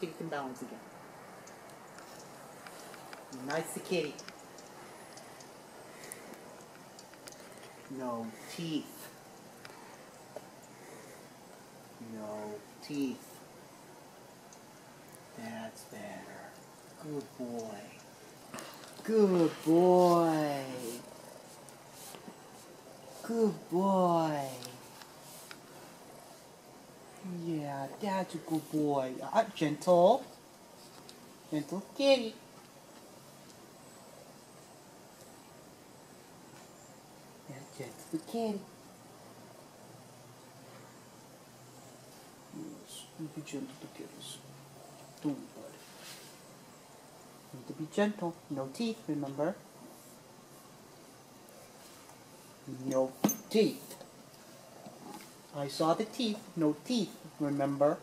Kitty can balance again. Nice kitty. No teeth. No teeth. That's better. Good boy. Good boy. Good boy. Yeah, that's a good boy. Gentle. Gentle kitty. Yeah, gentle kitty. Yes, be gentle to kitties. Don't worry. Need to be gentle. No teeth, remember? No teeth. I saw the teeth. No teeth, remember?